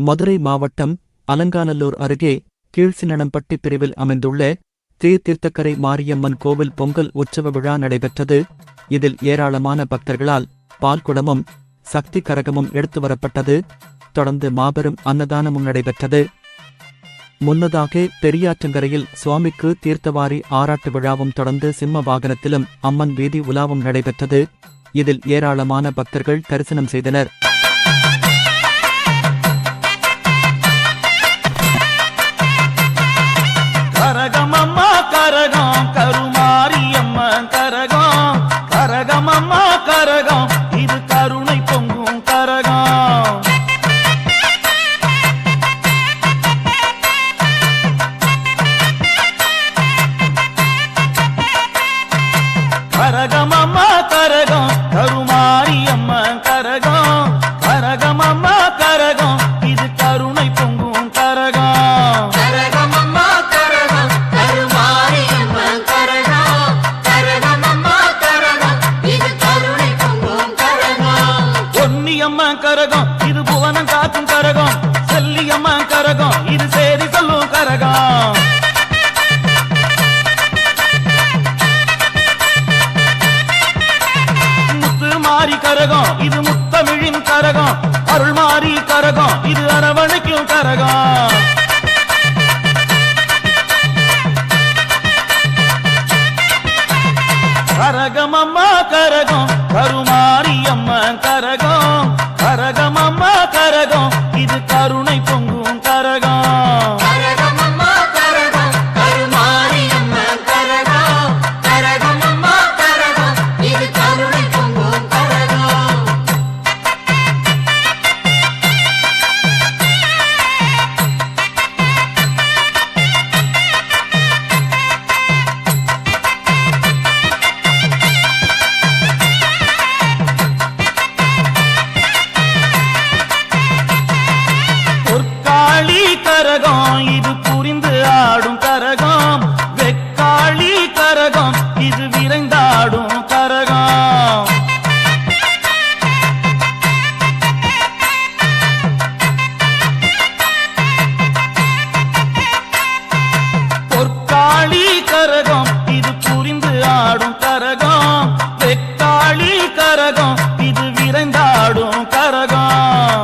மதுரை மாவட்டம் அலங்காநல்லூர் அருகே கீழ்சின்னம்பட்டி பிரிவில் அமைந்துள்ள தீர்த்தக்கரை மாரியம்மன் கோவில் பொங்கல் உற்சவ விழா நடைபெற்றது. இதில் ஏராளமான பக்தர்களால் பால்குடமும் சக்தி கரகமும் எடுத்து வரப்பட்டது. தொடர்ந்து மாபெரும் அன்னதானமும் நடைபெற்றது. முன்னதாக பெரியாற்றங்கரையில் சுவாமிக்கு தீர்த்தவாரி ஆராட்டு விழாவும் தொடர்ந்து சிம்ம வாகனத்திலும் அம்மன் வீதி உலாவும் நடைபெற்றது. இதில் ஏராளமான பக்தர்கள் தரிசனம் செய்தனர். கரகமம்மா கரகம் கருமாரியம்மன் கரகம், கரகமம்மா கரகம் இது கருணை பொங்கும் கரகம். கரகமம்மா கரகம் கருமாரியம்மன் கரகம், கரகமம்மா கரகம் இது கருணை பொங்கும் கரகம். பொன்னியம்மன் கரகம் இது புவனம் காக்கும் கரகம், செல்லியம்மன் கரகம் இது சேரி சொல்லும் கரகம். முத்து மாறி கரகம் இது முத்தமிழின் கரகம், அருள் மாறி கரகம் இது அரவணைக்கும் கரகம். கரகமம்மா கரகம் கருமாரியம்மன் கரகம், கரகமம்மா கரகம் இது கருணை பொங்கும் கரகம். கரகமம்மா கரகம் கருமாரியம்மன் கரகம், கரகமம்மா கரகம் இது கருணை பொங்கும் கரகம். கரகம் இது புரிந்து ஆடும் கரகம், வெக்காளி கரகம் இது விரைந்தாடும் கரகம். பொற்காளி கரகம் இது புரிந்து ஆடும் கரகம், வெக்காளி கரகம் இது விரைந்தாடும் கரகம்.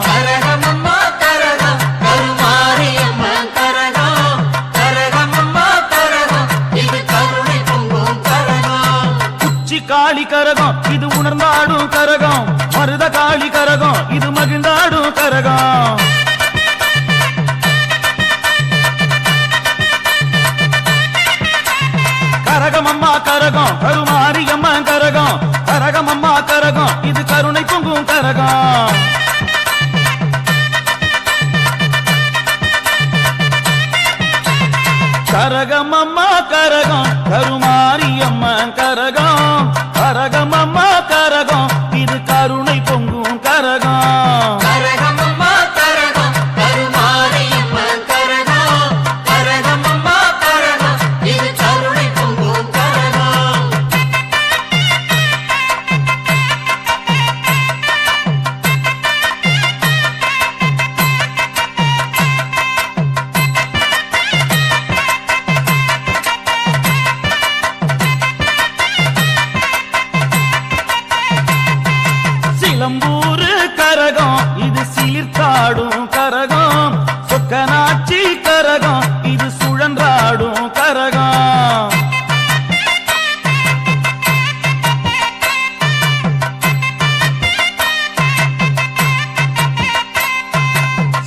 கரகமம்மா கரகம் கருமாரியம்மன் கரகம், கரகமம்மா கரகம் இது கருணை பொங்கும் கரகம். உச்சி காளி கரகம் இது உணர்ந்தாடும் கரகம், மருத காளி கரகம் இது மகிழ்ந்தாடும் கரகம். கரகமம்மா கரகம் கருமாரியம்மன் கரகம், கரகமம்மா கரகம் இது கருணை பொங்கும் கரகம். கரகமம்மா கரகம் கருமாரியம்மன் கரகம், கரகமம்மா கரகம் இது கருணை பொங்கும் கரகம். கரகமம்மா கரகம் கருமாரியம்மன் கரகம், கரகமம்மா கரகம் இது கருணை பொங்கும் கரகம். சிலம்பூரு கரகம் இது சீர்காடும் கரகம், சொக்கனாட்சி கரகம் இது சுழன்றாடும் கரகம்.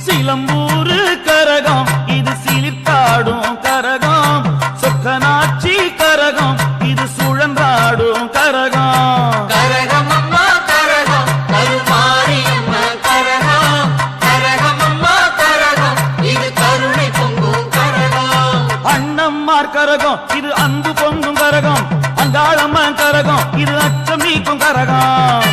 சிலம்பூரு கரகம் இது சீர்காடும் கரகம், சொக்கனாட்சி கரகம் இது சுழன்றாடும் கரகம். கரகமம்மா கரகம் கருமாரியம்மன் கரகம், கரகமம்மா கரகம் இது கருணை பொங்கும் கரகம். அண்ணம்மார் கரகம் இது அன்பு பொங்கும் கரகம், அங்காளம்மன் கரகம் இது அச்சம் நீக்கும் கரகம்.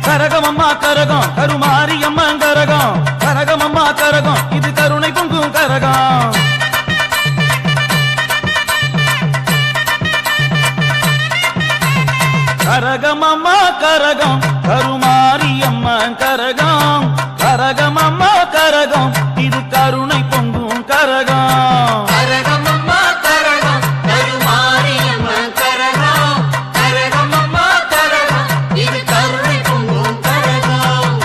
கரகமம்மா கரகம் கருமாரியம்மன் கரகம், கரகமம்மா கரகம் இது கருணை பொங்கும் கரகம். கரகமம்மா கரகம் கருமாரியம்மா கரகம் கரகம் அம்மா கரகம் இது கருணை பொங்கும் கரகம் கரகமம்மா கரகம் கருமாரியம்மன் கரகம் கரகமம்மா கரகம் இது கருணை பொங்கும் கரகம்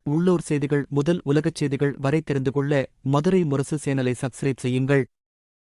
உள்ளூர் செய்திகள் முதல் உலகச் செய்திகள் வரை தெரிந்து கொள்ள மதுரை முரசு சேனலை சப்ஸ்கிரைப் செய்யுங்கள்.